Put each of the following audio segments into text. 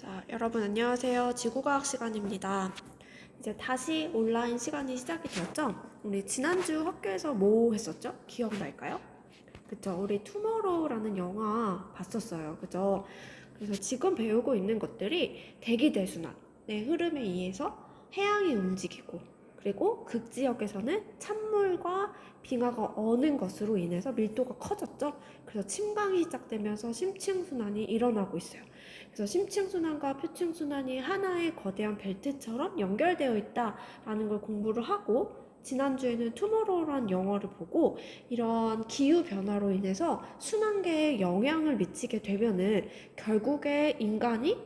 자, 여러분 안녕하세요. 지구과학 시간입니다. 이제 다시 온라인 시간이 시작이 되었죠? 우리 지난주 학교에서 뭐 했었죠? 기억날까요? 그쵸? 우리 투모로우라는 영화 봤었어요. 그죠? 그래서 지금 배우고 있는 것들이 대기대순환의 흐름에 의해서 해양이 움직이고, 그리고 극지역에서는 찬물과 빙하가 어는 것으로 인해서 밀도가 커졌죠. 그래서 침강이 시작되면서 심층순환이 일어나고 있어요. 그래서 심층순환과 표층순환이 하나의 거대한 벨트처럼 연결되어 있다라는 걸 공부를 하고, 지난주에는 투모로우라는 영화를 보고 이런 기후변화로 인해서 순환계에 영향을 미치게 되면은 결국에 인간이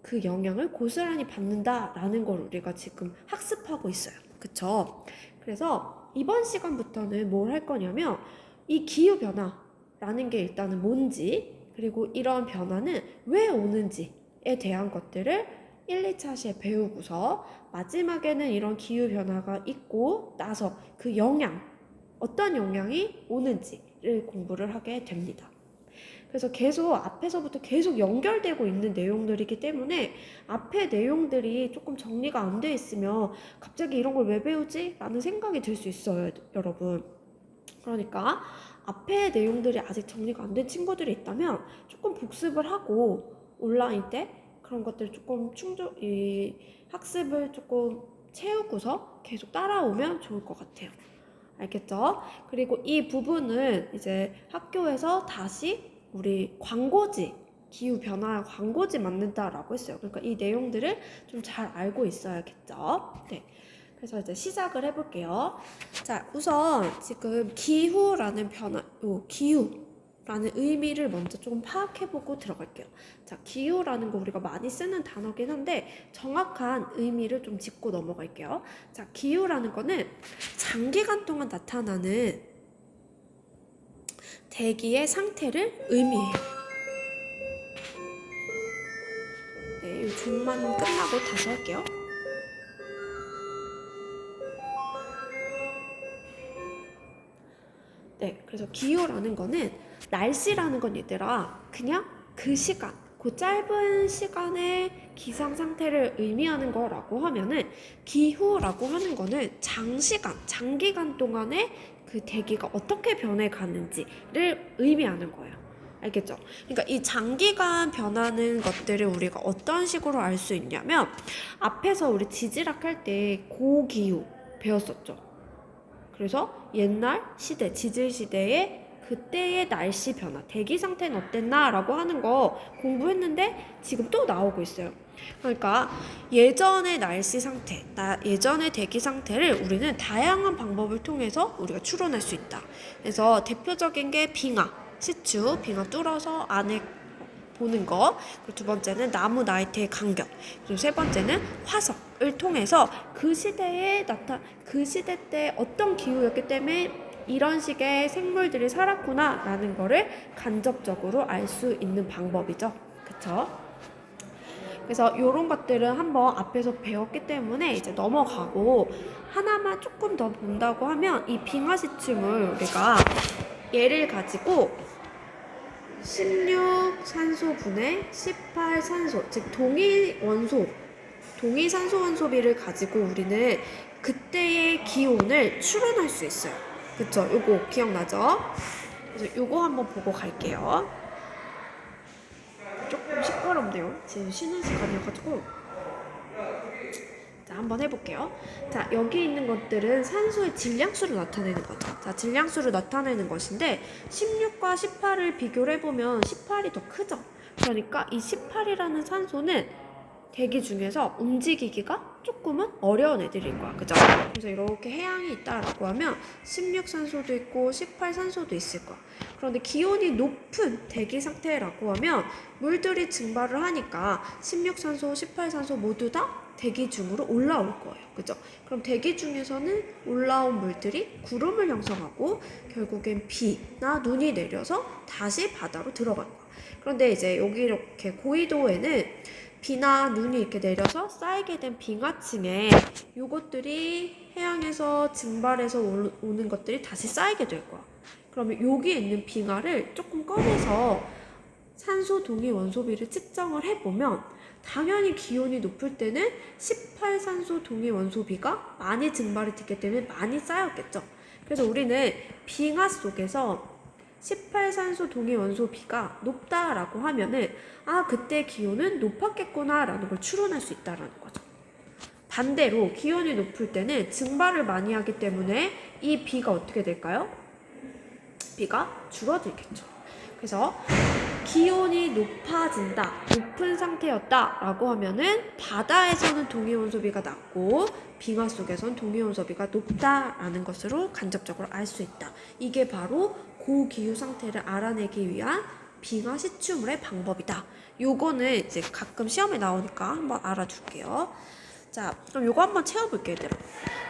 그 영향을 고스란히 받는다라는 걸 우리가 지금 학습하고 있어요. 그쵸? 그래서 이번 시간부터는 뭘 할 거냐면 이 기후변화라는 게 일단은 뭔지, 그리고 이런 변화는 왜 오는지에 대한 것들을 1, 2차 시에 배우고서 마지막에는 이런 기후변화가 있고 나서 그 영향, 어떤 영향이 오는지를 공부를 하게 됩니다. 그래서 계속 앞에서부터 계속 연결되고 있는 내용들이기 때문에 앞에 내용들이 조금 정리가 안 돼 있으면 갑자기 이런 걸 왜 배우지? 라는 생각이 들 수 있어요, 여러분. 그러니까 앞에 내용들이 아직 정리가 안 된 친구들이 있다면 조금 복습을 하고 온라인 때 그런 것들 조금 학습을 조금 채우고서 계속 따라오면 좋을 것 같아요. 알겠죠? 그리고 이 부분은 이제 학교에서 다시 우리 광고지, 기후변화 광고지 만든다라고 했어요. 그러니까 이 내용들을 좀 잘 알고 있어야겠죠? 네. 그래서 이제 시작을 해볼게요. 자, 우선 지금 기후라는 기후라는 의미를 먼저 좀 파악해보고 들어갈게요. 자, 기후라는 거 우리가 많이 쓰는 단어긴 한데 정확한 의미를 좀 짚고 넘어갈게요. 자, 기후라는 거는 장기간 동안 나타나는 대기의 상태를 의미해요. 네, 이 종만 끝나고 다시 할게요. 네, 그래서 기후라는 거는 날씨라는 건 얘들아 그냥 그 시간, 그 짧은 시간의 기상 상태를 의미하는 거라고 하면은 기후라고 하는 거는 장기간 동안의 그 대기가 어떻게 변해가는지를 의미하는 거예요. 알겠죠? 그러니까 이 장기간 변하는 것들을 우리가 어떤 식으로 알 수 있냐면 앞에서 우리 지질학 할 때 고기후 배웠었죠. 그래서 옛날 시대, 지질 시대에 그때의 날씨 변화, 대기 상태는 어땠나 라고 하는 거 공부했는데 지금 또 나오고 있어요. 그러니까 예전의 날씨 상태, 예전의 대기 상태를 우리는 다양한 방법을 통해서 우리가 추론할 수 있다. 그래서 대표적인 게 빙하, 시추, 빙하 뚫어서 안에 보는 거. 그리고 두 번째는 나무 나이테의 간격. 그리고 세 번째는 화석을 통해서 그 시대 때 어떤 기후였기 때문에 이런 식의 생물들이 살았구나라는 거를 간접적으로 알 수 있는 방법이죠. 그쵸? 그래서 이런 것들은 한번 앞에서 배웠기 때문에 이제 넘어가고 하나만 조금 더 본다고 하면 이 빙하시춤을 우리가 얘를 가지고 16 산소분의 18 산소, 즉 동위 산소 원소비를 가지고 우리는 그때의 기온을 추론할 수 있어요. 그쵸? 요거 기억나죠? 그래서 요거 한번 보고 갈게요. 조금 시끄럽네요. 지금 쉬는 시간이어가지고. 자, 한번 해볼게요. 자, 여기 있는 것들은 산소의 질량수를 나타내는 거죠. 자, 질량수를 나타내는 것인데 16과 18을 비교를 해보면 18이 더 크죠. 그러니까 이 18이라는 산소는 대기 중에서 움직이기가 조금은 어려운 애들인 거야. 그죠? 그래서 이렇게 해양이 있다라고 하면 16산소도 있고 18산소도 있을 거야. 그런데 기온이 높은 대기 상태라고 하면 물들이 증발을 하니까 16산소, 18산소 모두 다 대기 중으로 올라올 거예요. 그죠? 그럼 대기 중에서는 올라온 물들이 구름을 형성하고 결국엔 비나 눈이 내려서 다시 바다로 들어갈 거야. 그런데 이제 여기 이렇게 고緯도에는 비나 눈이 이렇게 내려서 쌓이게 된 빙하층에 요것들이 해양에서 증발해서 오는 것들이 다시 쌓이게 될 거야. 그러면 여기에 있는 빙하를 조금 꺼내서 산소 동위 원소비를 측정을 해보면 당연히 기온이 높을 때는 18산소 동위원소비가 많이 증발이 됐기 때문에 많이 쌓였겠죠. 그래서 우리는 빙하 속에서 18산소 동위원소비가 높다라고 하면은 그때 기온은 높았겠구나 라는 걸 추론할 수 있다라는 거죠. 반대로 기온이 높을 때는 증발을 많이 하기 때문에 이 비가 어떻게 될까요? 비가 줄어들겠죠. 그래서 기온이 높아진다, 높은 상태였다 라고 하면은 바다에서는 동위원소비가 낮고 빙하 속에서는 동위원소비가 높다라는 것으로 간접적으로 알 수 있다. 이게 바로 고기후 상태를 알아내기 위한 빙하 시추물의 방법이다. 요거는 이제 가끔 시험에 나오니까 한번 알아둘게요. 자, 그럼 요거 한번 채워볼게요, 얘들아.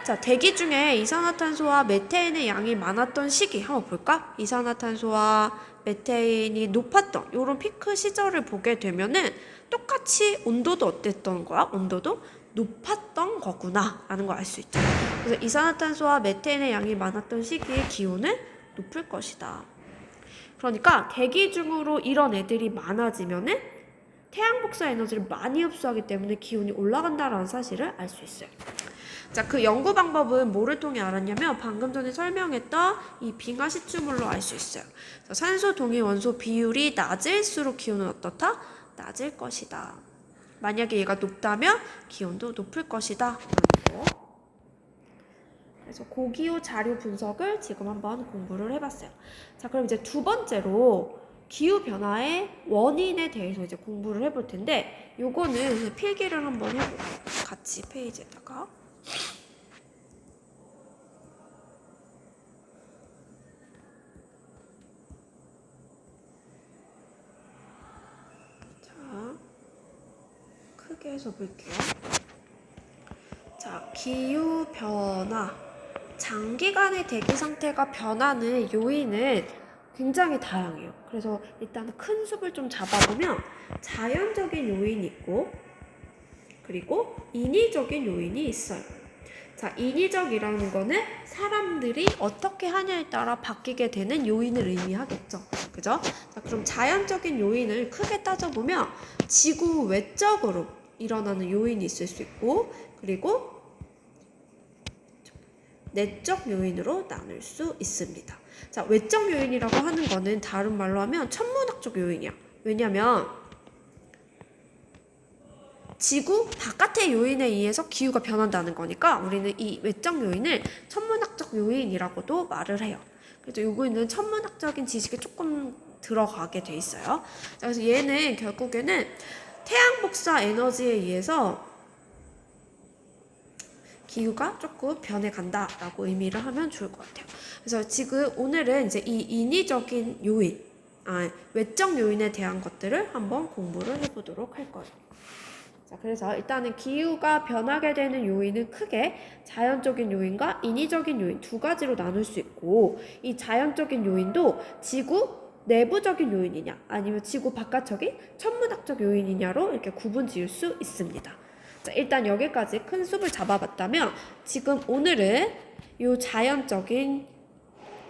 자, 대기 중에 이산화탄소와 메테인의 양이 많았던 시기 한번 볼까? 이산화탄소와 메테인이 높았던 요런 피크 시절을 보게 되면은 똑같이 온도도 어땠던 거야? 온도도 높았던 거구나 라는 걸 알 수 있죠. 그래서 이산화탄소와 메테인의 양이 많았던 시기의 기온은 높을 것이다. 그러니까 대기 중으로 이런 애들이 많아지면은 태양 복사 에너지를 많이 흡수하기 때문에 기온이 올라간다라는 사실을 알 수 있어요. 자, 그 연구 방법은 뭐를 통해 알았냐면 방금 전에 설명했던 이 빙하 시추물로 알 수 있어요. 산소 동위 원소 비율이 낮을수록 기온은 어떻다? 낮을 것이다. 만약에 얘가 높다면 기온도 높을 것이다. 그래서 고기후 자료 분석을 지금 한번 공부를 해봤어요. 자, 그럼 이제 두 번째로 기후 변화의 원인에 대해서 이제 공부를 해볼 텐데, 요거는 필기를 한번 해볼게요. 같이 페이지에다가. 자, 크게 해서 볼게요. 자, 기후 변화. 장기간의 대기 상태가 변하는 요인은 굉장히 다양해요. 그래서 일단 큰 숲을 좀 잡아보면 자연적인 요인이 있고 그리고 인위적인 요인이 있어요. 자, 인위적이라는 거는 사람들이 어떻게 하냐에 따라 바뀌게 되는 요인을 의미하겠죠. 그죠? 자, 그럼 자연적인 요인을 크게 따져보면 지구 외적으로 일어나는 요인이 있을 수 있고 그리고 내적 요인으로 나눌 수 있습니다. 자, 외적 요인이라고 하는 거는 다른 말로 하면 천문학적 요인이야. 왜냐면 지구 바깥의 요인에 의해서 기후가 변한다는 거니까 우리는 이 외적 요인을 천문학적 요인이라고도 말을 해요. 그래서 요거는 천문학적인 지식에 조금 들어가게 돼 있어요. 자, 그래서 얘는 결국에는 태양 복사 에너지에 의해서 기후가 조금 변해간다라고 의미를 하면 좋을 것 같아요. 그래서 지금 오늘은 이제 이 인위적인 요인, 외적 요인에 대한 것들을 한번 공부를 해보도록 할 거예요. 자, 그래서 일단은 기후가 변하게 되는 요인은 크게 자연적인 요인과 인위적인 요인 두 가지로 나눌 수 있고, 이 자연적인 요인도 지구 내부적인 요인이냐 아니면 지구 바깥적인 천문학적 요인이냐로 이렇게 구분 지을 수 있습니다. 자, 일단 여기까지 큰 숲을 잡아봤다면 지금 오늘은 이 자연적인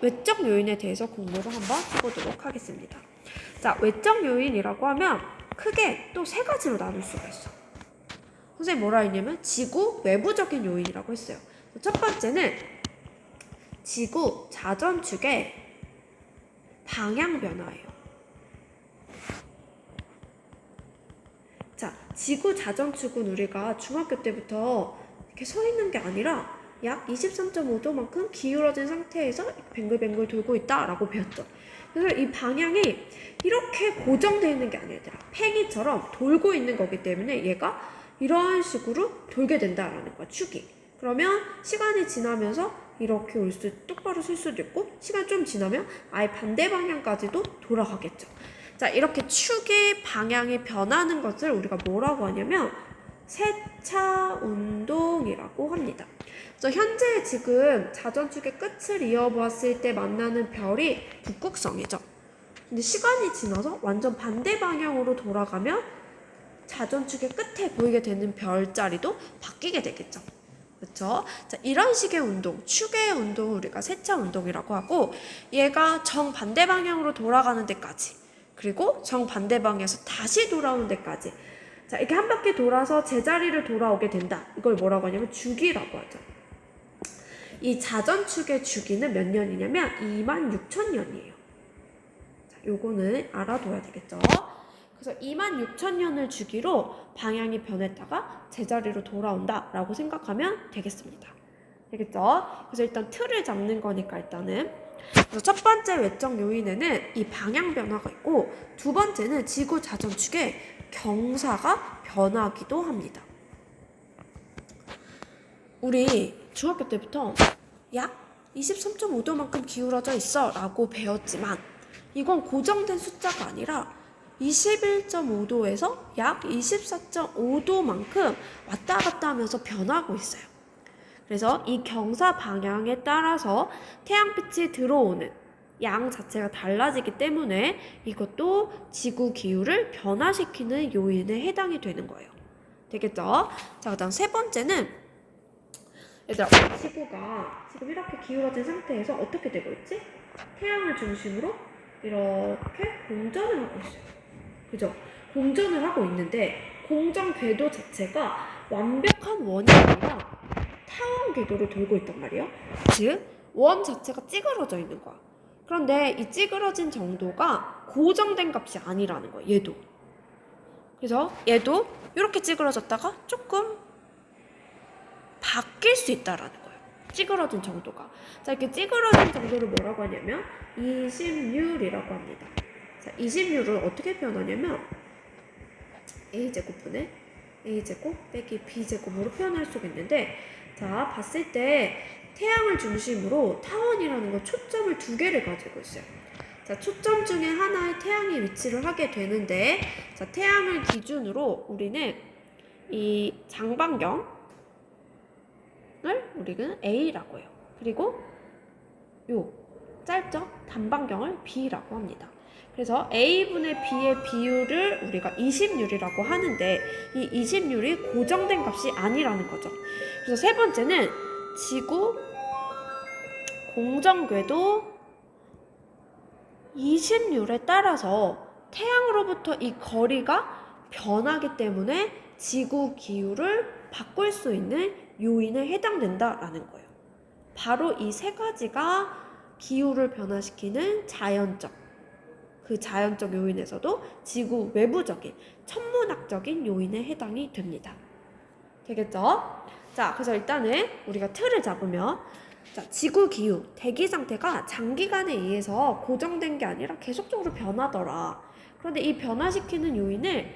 외적 요인에 대해서 공부를 한번 해보도록 하겠습니다. 자, 외적 요인이라고 하면 크게 또 세 가지로 나눌 수가 있어. 선생님 뭐라 했냐면 지구 외부적인 요인이라고 했어요. 첫 번째는 지구 자전축의 방향 변화예요. 자, 지구 자전축은 우리가 중학교 때부터 이렇게 서 있는 게 아니라 약 23.5도만큼 기울어진 상태에서 뱅글뱅글 돌고 있다라고 배웠죠. 그래서 이 방향이 이렇게 고정되어 있는 게 아니라 팽이처럼 돌고 있는 거기 때문에 얘가 이런 식으로 돌게 된다라는 거야, 축이. 그러면 시간이 지나면서 이렇게 똑바로 설 수도 있고 시간 좀 지나면 아예 반대 방향까지도 돌아가겠죠. 자, 이렇게 축의 방향이 변하는 것을 우리가 뭐라고 하냐면 세차 운동이라고 합니다. 그래서 현재 지금 자전축의 끝을 이어보았을 때 만나는 별이 북극성이죠. 근데 시간이 지나서 완전 반대 방향으로 돌아가면 자전축의 끝에 보이게 되는 별자리도 바뀌게 되겠죠. 그렇죠? 자, 이런 식의 운동, 축의 운동을 우리가 세차 운동이라고 하고, 얘가 정반대 방향으로 돌아가는 데까지, 그리고 정반대 방향에서 다시 돌아오는 데까지 자, 이렇게 한 바퀴 돌아서 제자리를 돌아오게 된다. 이걸 뭐라고 하냐면 주기라고 하죠. 이 자전축의 주기는 몇 년이냐면 26,000년이에요. 자, 요거는 알아둬야 되겠죠. 그래서 26,000년을 주기로 방향이 변했다가 제자리로 돌아온다 라고 생각하면 되겠습니다. 되겠죠? 그래서 일단 틀을 잡는 거니까 일단은, 그래서 첫 번째 외적 요인에는 이 방향 변화가 있고, 두 번째는 지구 자전축의 경사가 변하기도 합니다. 우리 중학교 때부터 약 23.5도만큼 기울어져 있어 라고 배웠지만, 이건 고정된 숫자가 아니라 21.5도에서 약 24.5도만큼 왔다 갔다 하면서 변하고 있어요. 그래서 이 경사 방향에 따라서 태양빛이 들어오는 양 자체가 달라지기 때문에 이것도 지구 기후를 변화시키는 요인에 해당이 되는 거예요. 되겠죠? 자, 그다음 세 번째는, 얘들아, 지구가 지금 이렇게 기울어진 상태에서 어떻게 되고 있지? 태양을 중심으로 이렇게 공전을 하고 있어요. 그죠? 공전을 하고 있는데, 공전 궤도 자체가 완벽한 원이 아니라 타원 궤도를 돌고 있단 말이에요. 즉, 원 자체가 찌그러져 있는 거야. 그런데 이 찌그러진 정도가 고정된 값이 아니라는 거야, 얘도. 그래서 얘도 이렇게 찌그러졌다가 조금 바뀔 수 있다라는 거예요. 찌그러진 정도가. 자, 이렇게 찌그러진 정도를 뭐라고 하냐면 20율이라고 합니다. 자, 20율을 어떻게 표현하냐면 a제곱분의 a제곱 빼기 b제곱으로 표현할 수가 있는데, 자, 봤을 때 태양을 중심으로 타원이라는 건 초점을 두 개를 가지고 있어요. 자, 초점 중에 하나에 태양이 위치를 하게 되는데, 자, 태양을 기준으로 우리는 이 장반경을 우리는 A라고 해요. 그리고 요 짧죠? 단반경을 B라고 합니다. 그래서 A분의 B의 비율을 우리가 20율이라고 하는데, 이 20율이 고정된 값이 아니라는 거죠. 그래서 세 번째는 지구 공전궤도 20율에 따라서 태양으로부터 이 거리가 변하기 때문에 지구 기후를 바꿀 수 있는 요인에 해당된다라는 거예요. 바로 이 세 가지가 기후를 변화시키는 그 자연적 요인에서도 지구 외부적인 천문학적인 요인에 해당이 됩니다. 되겠죠? 자, 그래서 일단은 우리가 틀을 잡으면, 자, 지구 기후, 대기 상태가 장기간에 의해서 고정된 게 아니라 계속적으로 변하더라. 그런데 이 변화시키는 요인을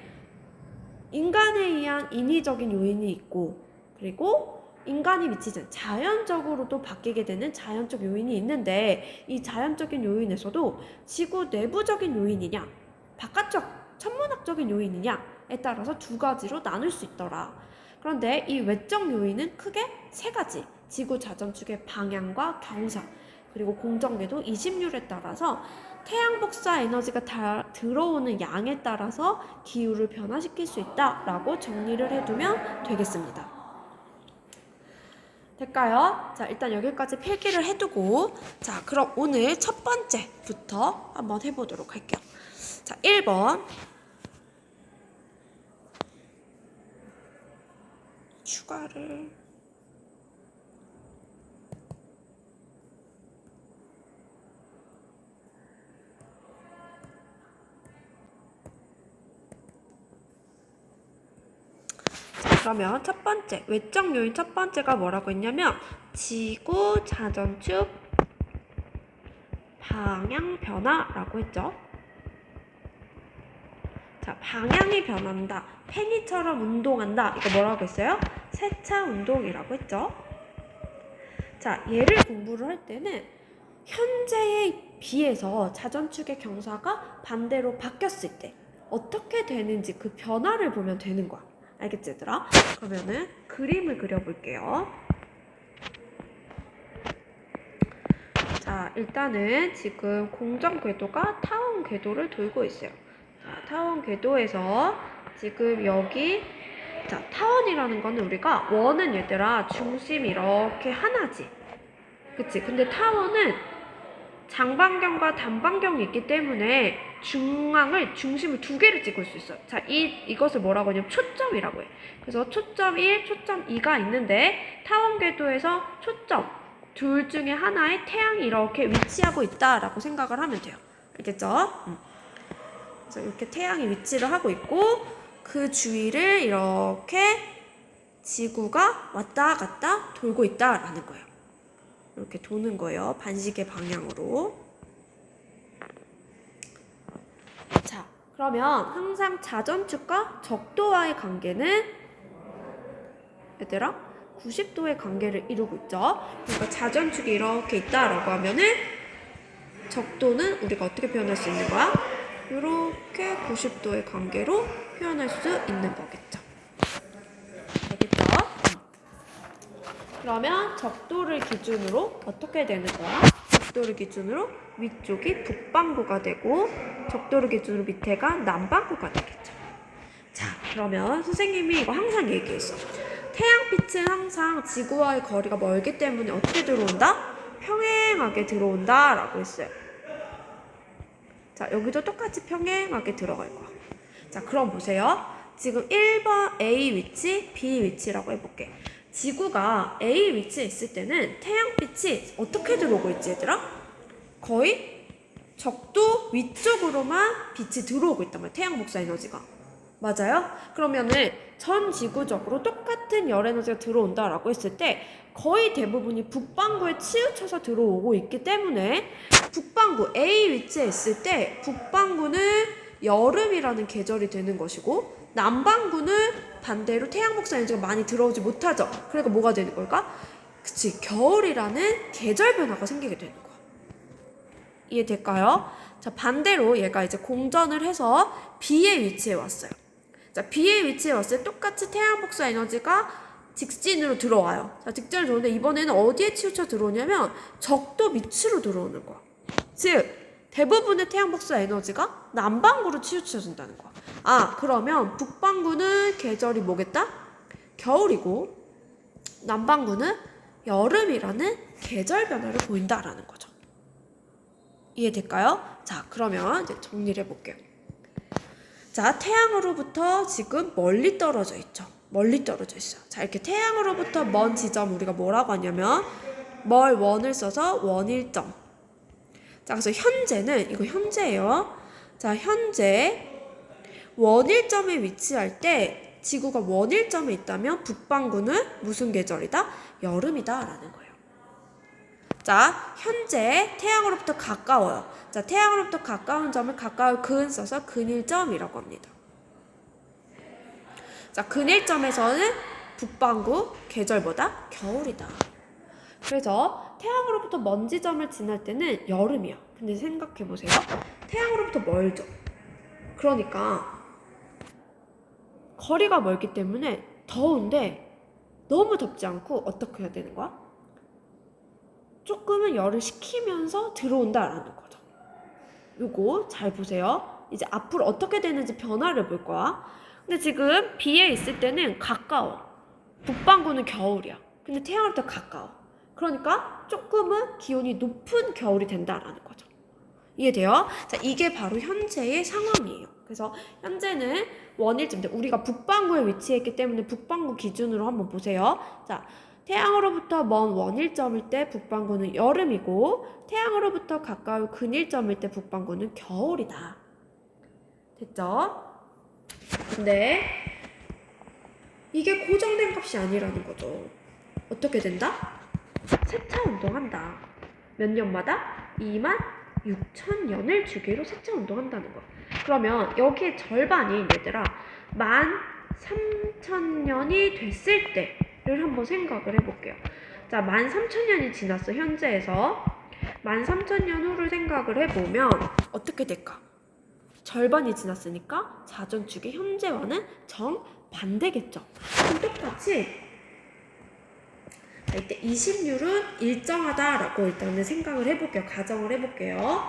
인간에 의한 인위적인 요인이 있고, 그리고 인간이 미치는 자연적으로도 바뀌게 되는 자연적 요인이 있는데, 이 자연적인 요인에서도 지구 내부적인 요인이냐, 바깥쪽 천문학적인 요인이냐에 따라서 두 가지로 나눌 수 있더라. 그런데 이 외적 요인은 크게 세 가지, 지구 자전축의 방향과 경사, 그리고 공전궤도 20율에 따라서 태양 복사 에너지가 다 들어오는 양에 따라서 기후를 변화시킬 수 있다라고 정리를 해두면 되겠습니다. 될까요? 자, 일단 여기까지 필기를 해두고, 자, 그럼 오늘 첫 번째부터 한번 해보도록 할게요. 자, 1번 추가를 그러면 첫 번째, 외적 요인 첫 번째가 뭐라고 했냐면 지구 자전축 방향 변화라고 했죠. 자, 방향이 변한다, 팽이처럼 운동한다, 이거 뭐라고 했어요? 세차 운동이라고 했죠. 자, 얘를 공부를 할 때는 현재에 비해서 자전축의 경사가 반대로 바뀌었을 때 어떻게 되는지 그 변화를 보면 되는 거야. 알겠지, 얘들아? 그러면은 그림을 그려볼게요. 자, 일단은 지금 공전 궤도가 타원 궤도를 돌고 있어요. 자, 타원 궤도에서 지금 여기, 자, 타원이라는 거는 우리가 원은 얘들아 중심 이렇게 하나지. 그치? 근데 타원은 장반경과 단반경이 있기 때문에 중심을 두 개를 찍을 수 있어요. 자, 이것을 뭐라고 하냐면 초점이라고 해. 그래서 초점 1, 초점 2가 있는데 타원 궤도에서 초점 둘 중에 하나에 태양이 이렇게 위치하고 있다라고 생각을 하면 돼요. 알겠죠? 그래서 이렇게 태양이 위치를 하고 있고 그 주위를 이렇게 지구가 왔다 갔다 돌고 있다라는 거예요. 이렇게 도는 거예요. 반시계 방향으로. 자, 그러면 항상 자전축과 적도와의 관계는 얘들아 90도의 관계를 이루고 있죠. 그러니까 자전축이 이렇게 있다라고 하면은 적도는 우리가 어떻게 표현할 수 있는 거야? 이렇게 90도의 관계로 표현할 수 있는 거겠죠. 알겠죠? 그러면 적도를 기준으로 어떻게 되는 거야? 적도를 기준으로 위쪽이 북반구가 되고 적도를 기준으로 밑에가 남반구가 되겠죠. 자, 그러면 선생님이 이거 항상 얘기했어. 태양빛은 항상 지구와의 거리가 멀기 때문에 어떻게 들어온다? 평행하게 들어온다 라고 했어요. 자, 여기도 똑같이 평행하게 들어갈 거야. 자, 그럼 보세요. 지금 1번 A 위치, B 위치라고 해볼게. 지구가 A 위치에 있을 때는 태양빛이 어떻게 들어오고 있지, 얘들아? 거의 적도 위쪽으로만 빛이 들어오고 있단 말이야. 태양 복사 에너지가. 맞아요? 그러면은 전 지구적으로 똑같은 열 에너지가 들어온다라고 했을 때 거의 대부분이 북반구에 치우쳐서 들어오고 있기 때문에 북반구 A 위치에 있을 때 북반구는 여름이라는 계절이 되는 것이고 남반구는 반대로 태양 복사 에너지가 많이 들어오지 못하죠. 그러니까 뭐가 되는 걸까? 그치, 겨울이라는 계절 변화가 생기게 되는 거야. 이해될까요? 자, 반대로 얘가 이제 공전을 해서 B의 위치에 왔어요. 자, B의 위치에 왔을 때 똑같이 태양 복사 에너지가 직진으로 들어와요. 자, 직진으로 들어오는데 이번에는 어디에 치우쳐 들어오냐면 적도 밑으로 들어오는 거야. 즉 대부분의 태양 복사 에너지가 남반구로 치우쳐진다는 거야. 아, 그러면 북반구는 계절이 뭐겠다? 겨울이고 남반구는 여름이라는 계절 변화를 보인다라는 거죠. 이해될까요? 자, 그러면 이제 정리를 해볼게요. 자, 태양으로부터 지금 멀리 떨어져 있죠. 멀리 떨어져 있어요. 자, 이렇게 태양으로부터 먼 지점 우리가 뭐라고 하냐면 멀 원을 써서 원일점. 자, 그래서 현재는 이거 현재예요. 자, 현재 원일점에 위치할 때 지구가 원일점에 있다면 북반구는 무슨 계절이다? 여름이다 라는 거예요. 자, 현재 태양으로부터 가까워요. 자, 태양으로부터 가까운 점을 가까울 근 써서 근일점이라고 합니다. 자, 근일점에서는 북반구 계절보다 겨울이다. 그래서 태양으로부터 먼 지점을 지날 때는 여름이야. 근데 생각해보세요. 태양으로부터 멀죠. 그러니까 거리가 멀기 때문에 더운데 너무 덥지 않고 어떻게 해야 되는 거야? 조금은 열을 식히면서 들어온다라는 거죠. 요거 잘 보세요. 이제 앞으로 어떻게 되는지 변화를 볼 거야. 근데 지금 B에 있을 때는 가까워. 북반구는 겨울이야. 근데 태양으로부터 가까워. 그러니까 조금은 기온이 높은 겨울이 된다라는 거죠. 이해돼요? 자, 이게 바로 현재의 상황이에요. 그래서 현재는 원일점인데 우리가 북반구에 위치했기 때문에 북반구 기준으로 한번 보세요. 자, 태양으로부터 먼 원일점일 때 북반구는 여름이고 태양으로부터 가까운 근일점일 때 북반구는 겨울이다. 됐죠? 근데 이게 고정된 값이 아니라는 거죠. 어떻게 된다? 세차 운동한다. 몇 년마다? 26,000년을 주기로 세차 운동한다는 거야. 그러면 여기에 절반이 얘들아 13,000년이 됐을 때를 한번 생각을 해볼게요. 자, 13,000년이 지났어. 현재에서 13,000년 후를 생각을 해보면 어떻게 될까? 절반이 지났으니까 자전축의 현재와는 정반대겠죠. 그럼 똑같이 자, 이때 20율은 일정하다라고 일단은 생각을 해볼게요. 가정을 해볼게요.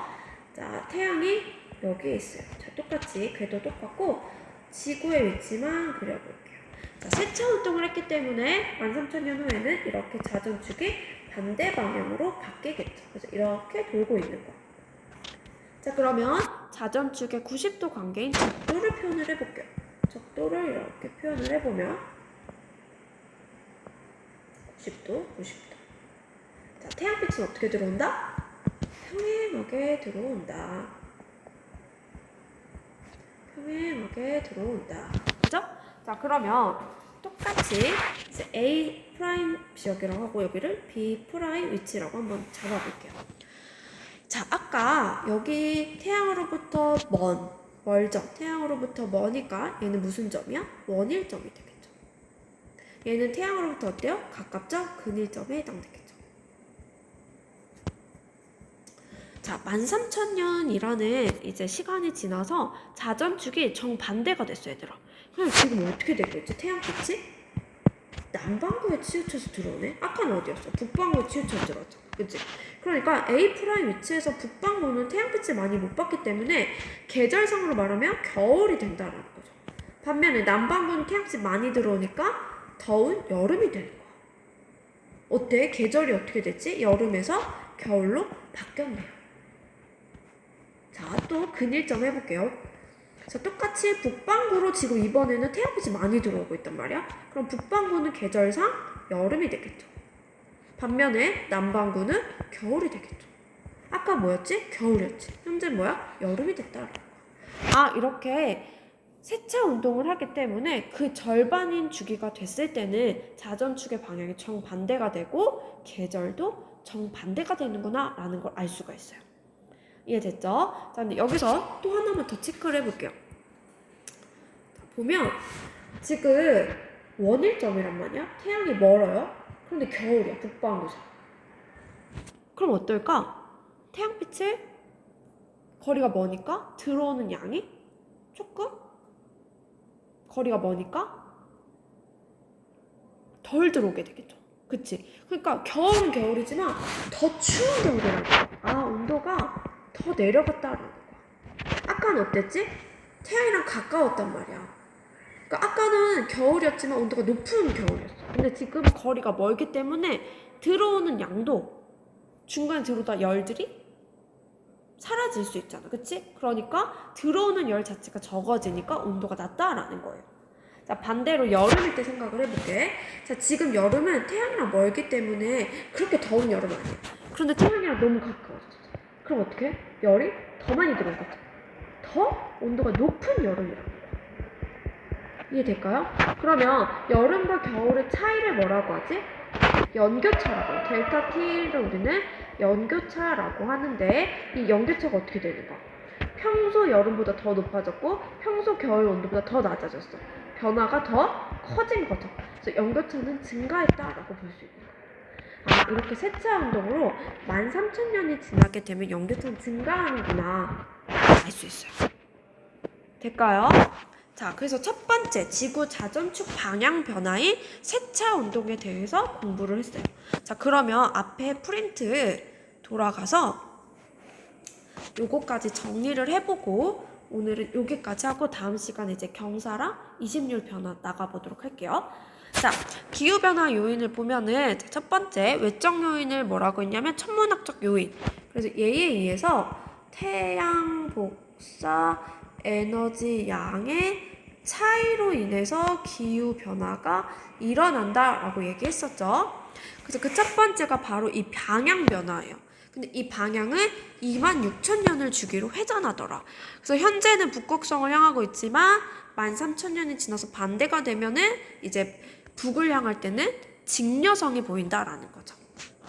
자, 태양이 여기에 있어요. 자, 똑같이 궤도 똑같고 지구의 위치만 그려볼게요. 자, 세차 운동을 했기 때문에 13,000년 후에는 이렇게 자전축이 반대 방향으로 바뀌겠죠. 그래서 이렇게 돌고 있는 거예요. 자, 그러면 자전축의 90도 관계인 적도를 표현을 해볼게요. 적도를 이렇게 표현을 해보면 90도, 90도. 자, 태양빛은 어떻게 들어온다? 평행하게 들어온다. 평행하게 들어온다. 그죠? 자, 그러면 똑같이 이제 A 프라임 지역이라고 하고 여기를 B 프라임 위치라고 한번 잡아볼게요. 자, 아까 여기 태양으로부터 멀죠? 태양으로부터 머니까 얘는 무슨 점이야? 원일점이 되겠죠. 얘는 태양으로부터 어때요? 가깝죠? 근일점에 해당되겠죠. 자, 13,000년이라는 이제 시간이 지나서 자전축이 정반대가 됐어요, 얘들아. 그럼 지금 어떻게 되고 있지? 태양빛이 남반구에 치우쳐서 들어오네? 아까는 어디였어? 북반구에 치우쳐서 들어왔죠. 그치? 그러니까 A 프라임 위치에서 북반구는 태양빛을 많이 못 받기 때문에 계절상으로 말하면 겨울이 된다라는 거죠. 반면에 남반구는 태양빛이 많이 들어오니까 더운 여름이 되는 거야. 어때? 계절이 어떻게 됐지? 여름에서 겨울로 바뀌었네요. 자, 또 근일점 해볼게요. 자, 똑같이 북반구로 지금 이번에는 태양빛이 많이 들어오고 있단 말이야. 그럼 북반구는 계절상 여름이 되겠죠. 반면에 남반구는 겨울이 되겠죠. 아까 뭐였지? 겨울이었지. 현재 뭐야? 여름이 됐다. 아, 이렇게 세차 운동을 하기 때문에 그 절반인 주기가 됐을 때는 자전축의 방향이 정반대가 되고 계절도 정반대가 되는구나 라는 걸 알 수가 있어요. 이해됐죠? 자, 근데 여기서 또 하나만 더 체크를 해볼게요. 자, 보면 지금 원일점이란 말이야. 태양이 멀어요. 그런데 겨울이야. 북반구죠. 그럼 어떨까? 태양빛을 거리가 머니까 들어오는 양이 조금 거리가 머니까 덜 들어오게 되겠죠. 그치? 그러니까 겨울은 겨울이지만 더 추운 겨울이라고. 아, 온도가 더 내려갔다라는 거야. 아까는 어땠지? 태양이랑 가까웠단 말이야. 그러니까 아까는 겨울이었지만 온도가 높은 겨울이었어. 근데 지금 거리가 멀기 때문에 들어오는 양도 중간에 들어오다 열들이 사라질 수 있잖아. 그치? 그러니까 들어오는 열 자체가 적어지니까 온도가 낮다라는 거예요. 자, 반대로 여름일 때 생각을 해볼게. 자, 지금 여름은 태양이랑 멀기 때문에 그렇게 더운 여름 아니에요. 그런데 태양이랑 너무 가까워졌어. 그럼 어떻게 해? 열이 더 많이 들어올 것 같아. 더 온도가 높은 여름이라고. 이해될까요? 그러면 여름과 겨울의 차이를 뭐라고 하지? 연교차라고. 델타 T를 우리는 연교차라고 하는데 이 연교차가 어떻게 되는가? 평소 여름보다 더 높아졌고 평소 겨울 온도보다 더 낮아졌어. 변화가 더 커진 거죠. 그래서 연교차는 증가했다라고 볼 수 있는 거예요. 아, 이렇게 세차 운동으로 13,000년이 지나게 되면 연교차는 증가하는구나 알 수 있어요. 될까요? 자, 그래서 첫 번째 지구 자전축 방향 변화인 세차 운동에 대해서 공부를 했어요. 자, 그러면 앞에 프린트 돌아가서 요거까지 정리를 해보고 오늘은 여기까지 하고 다음 시간에 이제 경사랑 이심률 변화 나가보도록 할게요. 자, 기후변화 요인을 보면은 첫 번째 외적 요인을 뭐라고 했냐면 천문학적 요인. 그래서 얘에 의해서 태양 복사 에너지 양의 차이로 인해서 기후변화가 일어난다라고 얘기했었죠. 그래서 그 첫 번째가 바로 이 방향 변화예요. 근데 이 방향은 26,000년을 주기로 회전하더라. 그래서 현재는 북극성을 향하고 있지만 13,000년이 지나서 반대가 되면은 이제 북을 향할 때는 직녀성이 보인다라는 거죠.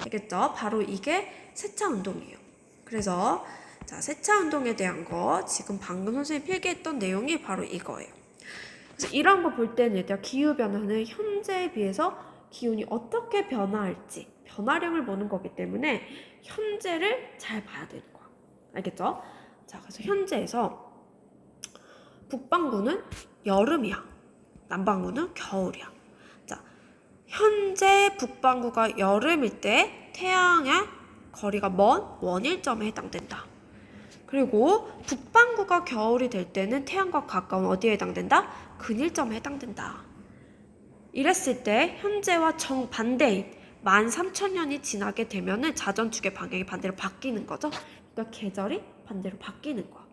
알겠죠? 바로 이게 세차 운동이에요. 그래서 자, 세차 운동에 대한 거 지금 방금 선생님이 필기했던 내용이 바로 이거예요. 그래서 이런 거 볼 때는 얘들아 기후변화는 현재에 비해서 기온이 어떻게 변화할지 변화량을 보는 거기 때문에 현재를 잘 봐야 되는 거야. 알겠죠? 자, 그래서 현재에서 북반구는 여름이야. 남반구는 겨울이야. 자, 현재 북반구가 여름일 때 태양의 거리가 먼 원일점에 해당된다. 그리고 북반구가 겨울이 될 때는 태양과 가까운 어디에 해당된다? 근일점에 해당된다. 이랬을 때 현재와 정반대인 13,000년이 지나게 되면은 자전축의 방향이 반대로 바뀌는 거죠. 그러니까 계절이 반대로 바뀌는 거야.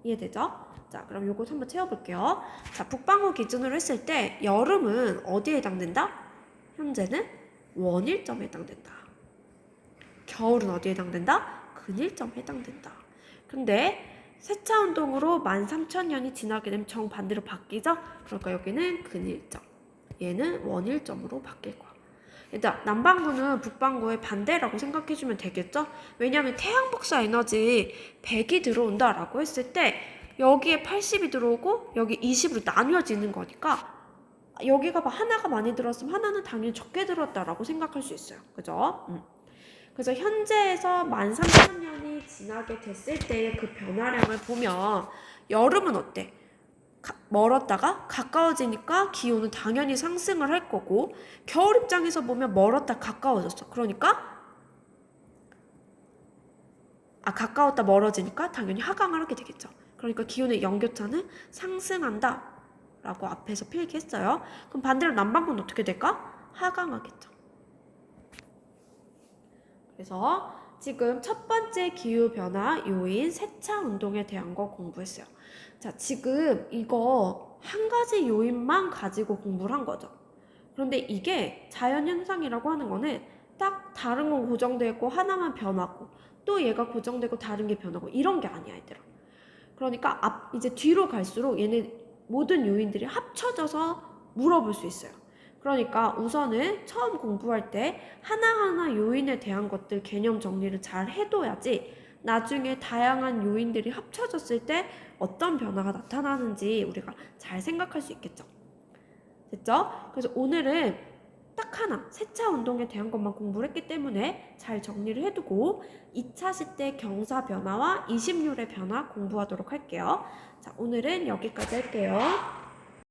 이해되죠? 자, 그럼 요거 한번 채워볼게요. 자, 북반구 기준으로 했을 때 여름은 어디에 해당된다? 현재는 원일점에 해당된다. 겨울은 어디에 해당된다? 근일점에 해당된다. 근데 세차운동으로 13,000년이 지나게 되면 정반대로 바뀌죠? 그러니까 여기는 근일점, 얘는 원일점으로 바뀔 거야. 일단 남반구는 북반구의 반대라고 생각해주면 되겠죠? 왜냐하면 태양 복사 에너지 100이 들어온다라고 했을 때 여기에 80이 들어오고 여기 20으로 나뉘어지는 거니까 여기가 하나가 많이 들었으면 하나는 당연히 적게 들었다라고 생각할 수 있어요. 그죠? 그래서 현재에서 13,000년이 지나게 됐을 때의 그 변화량을 보면 여름은 어때? 멀었다가 가까워지니까 기온은 당연히 상승을 할 거고 겨울 입장에서 보면 멀었다 가까워졌어. 그러니까 가까웠다 멀어지니까 당연히 하강을 하게 되겠죠. 그러니까 기온의 연교차는 상승한다 라고 앞에서 필기했어요. 그럼 반대로 남반구는 어떻게 될까? 하강하겠죠. 그래서 지금 첫 번째 기후변화 요인 세차운동에 대한 거 공부했어요. 자, 지금 이거 한 가지 요인만 가지고 공부를 한 거죠. 그런데 이게 자연현상이라고 하는 거는 딱 다른 건 고정되어 있고 하나만 변하고 또 얘가 고정되고 다른 게 변하고 이런 게 아니야, 얘들아. 그러니까 이제 뒤로 갈수록 얘네 모든 요인들이 합쳐져서 물어볼 수 있어요. 그러니까 우선은 처음 공부할 때 하나하나 요인에 대한 것들 개념 정리를 잘 해둬야지 나중에 다양한 요인들이 합쳐졌을 때 어떤 변화가 나타나는지 우리가 잘 생각할 수 있겠죠. 됐죠? 그래서 오늘은 딱 하나 세차 운동에 대한 것만 공부를 했기 때문에 잘 정리를 해두고 2차 시대 경사 변화와 이심률의 변화 공부하도록 할게요. 자, 오늘은 여기까지 할게요.